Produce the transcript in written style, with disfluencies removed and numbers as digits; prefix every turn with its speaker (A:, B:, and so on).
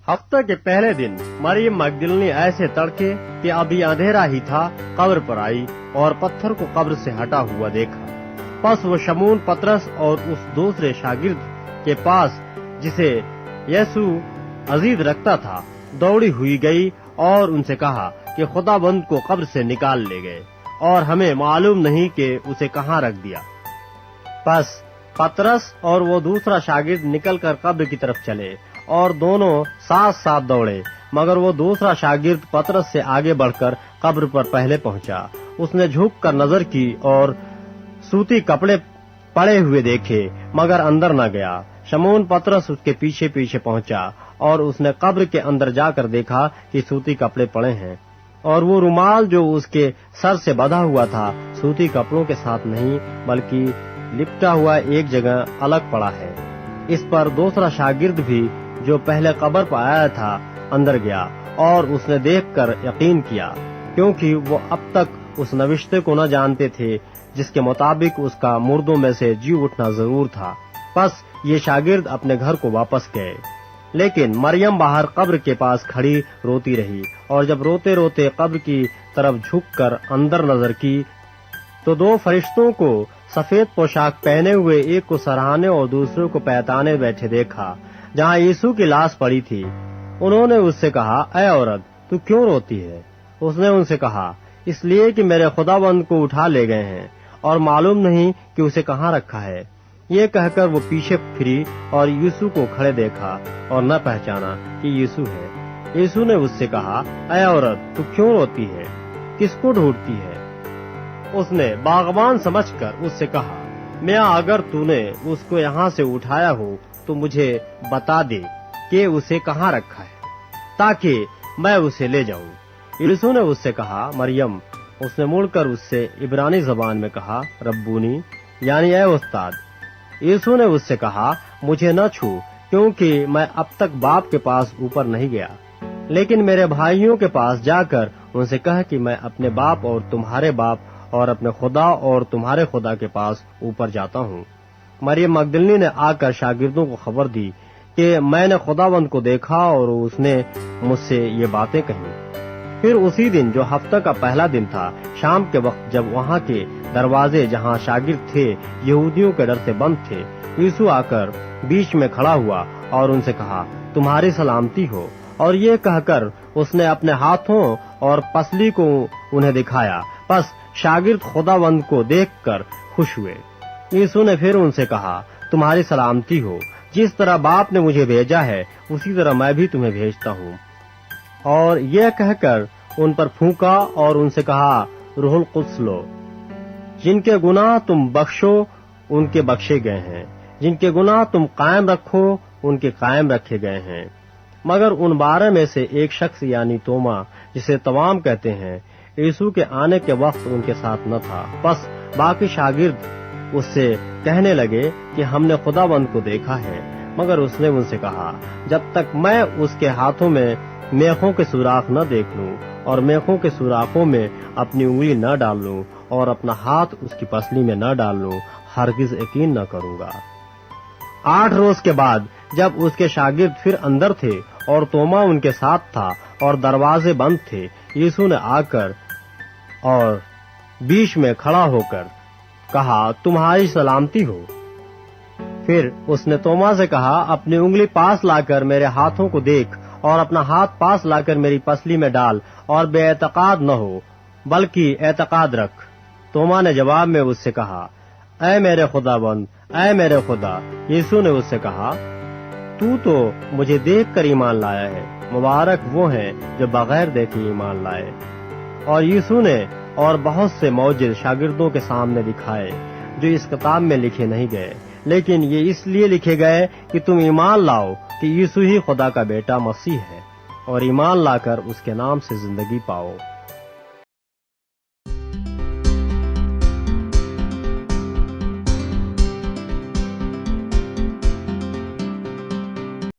A: हफ्ते के पहले दिन मरियम मगदलिनी ऐसे तड़के कि अभी अंधेरा ही था कब्र पर आई और पत्थर को कब्र से हटा हुआ देखा। बस वो शमून पतरस और उस दूसरे शागिर्द के पास जिसे यीशु अजीज रखता था दौड़ी हुई गई और उनसे कहा कि खुदाबंद को कब्र से निकाल ले गए और हमें मालूम नहीं कि उसे कहाँ रख दिया। बस पतरस और वो दूसरा शागिर्द निकलकर कब्र की तरफ चले और दोनों साथ साथ दौड़े, मगर वो दूसरा शागिर्द पतरस से आगे बढ़कर कब्र पर पहले पहुंचा। उसने झुककर नजर की और सूती कपड़े पड़े हुए देखे, मगर अंदर न गया। शमून पतरस उसके पीछे पीछे पहुंचा और उसने कब्र के अंदर जाकर देखा कि सूती कपड़े पड़े हैं और वो रुमाल जो उसके सर से बंधा हुआ था सूती कपड़ों के साथ नहीं बल्कि लिपटा हुआ एक जगह अलग पड़ा है। इस पर दूसरा शागिर्द भी जो पहले कब्र पर आया था अंदर गया और उसने देखकर यकीन किया, क्योंकि वो अब तक उस नविश्ते को न जानते थे जिसके मुताबिक उसका मुर्दों में से जी उठना जरूर था। बस ये शागिर्द अपने घर को वापस गए, लेकिन मरियम बाहर कब्र के पास खड़ी रोती रही और जब रोते रोते कब्र की तरफ झुककर अंदर नजर की तो दो फरिश्तों को सफेद पोशाक पहने हुए एक को सराहने और दूसरे को पैताने बैठे देखा जहाँ यीशु की लाश पड़ी थी। उन्होंने उससे कहा, ऐ औरत, तू क्यों रोती है? उसने उनसे कहा, इसलिए कि मेरे खुदाबंद को उठा ले गए हैं और मालूम नहीं कि उसे कहाँ रखा है। ये कहकर वो पीछे फिरी और यीशु को खड़े देखा और न पहचाना कि यीशु है। यीशु ने उससे कहा, ऐ औरत, तू क्यों रोती है? किसको ढूंढती है? उसने बागबान समझकर उससे कहा, मियाँ, अगर तूने उसको यहाँ से उठाया हो तो मुझे बता दे कि उसे कहाँ रखा है, ताकि मैं उसे ले जाऊं। यीशु ने उससे कहा, मरियम। उसने मुड़कर उससे इब्रानी जबान में कहा, रब्बूनी, यानी ऐ उस्ताद। यीशु ने उससे कहा, मुझे न छू, क्योंकि मैं अब तक बाप के पास ऊपर नहीं गया, लेकिन मेरे भाइयों के पास जाकर उनसे कह कि मैं अपने बाप और तुम्हारे बाप और अपने खुदा और तुम्हारे खुदा के पास ऊपर जाता हूँ। मरियम मगदलिनी ने आकर शागिर्दों को खबर दी कि मैंने खुदावंद को देखा और उसने मुझसे ये बातें कही। फिर उसी दिन जो हफ्ते का पहला दिन था, शाम के वक्त जब वहाँ के दरवाजे जहाँ शागिर्द थे यहूदियों के डर से बंद थे, यीशु आकर बीच में खड़ा हुआ और उनसे कहा, तुम्हारी सलामती हो। और ये कहकर उसने अपने हाथों और पसली को उन्हें दिखाया। बस शागिर्द खुदावंद को देखकर खुश हुए। यीशु ने फिर उनसे कहा, तुम्हारी सलामती हो। जिस तरह बाप ने मुझे भेजा है उसी तरह मैं भी तुम्हें भेजता हूँ। और यह कहकर उन पर फूंका और उनसे कहा, रूहुल कुद्स लो। जिनके गुनाह तुम बख्शो उनके बख्शे गए हैं, जिनके गुनाह तुम कायम रखो उनके कायम रखे गए हैं। मगर उन 12 में से एक शख्स यानी तोमा, जिसे तवाम कहते हैं, यीशु के आने के वक्त उनके साथ न था। बस बाकी शागिर्द उससे कहने लगे कि हमने खुदाबंद को देखा है। मगर उसने उनसे कहा, जब तक मैं उसके हाथों में मेखों के सुराख न देख लूं और मेखों के सुराखों में अपनी उंगली न डाल लूं और अपना हाथ उसकी पसली में न डाल लूं, हरगिज यकीन न करूंगा। 8 रोज के बाद जब उसके शागिर्द फिर अंदर थे और तोमा उनके साथ था और दरवाजे बंद थे, यीशु ने आकर और बीच में खड़ा होकर कहा, तुम्हारी सलामती हो। फिर उसने तोमा से कहा, अपनी उंगली पास लाकर मेरे हाथों को देख और अपना हाथ पास लाकर मेरी पसली में डाल और बेएतकाद न हो बल्कि एतकाद रख। तोमा ने जवाब में उससे कहा, ऐ मेरे खुदाबंद, ऐ मेरे खुदा। यीशु ने उससे कहा, तू तो मुझे देख कर ईमान लाया है, मुबारक वो हैं जो बगैर देखे ईमान लाए। और यीशु ने और बहुत से मौजिज़ शागिर्दों के सामने दिखाए जो इस किताब में लिखे नहीं गए, लेकिन ये इसलिए लिखे गए कि तुम ईमान लाओ कि यीशु ही खुदा का बेटा मसीह है और ईमान लाकर उसके नाम से जिंदगी पाओ।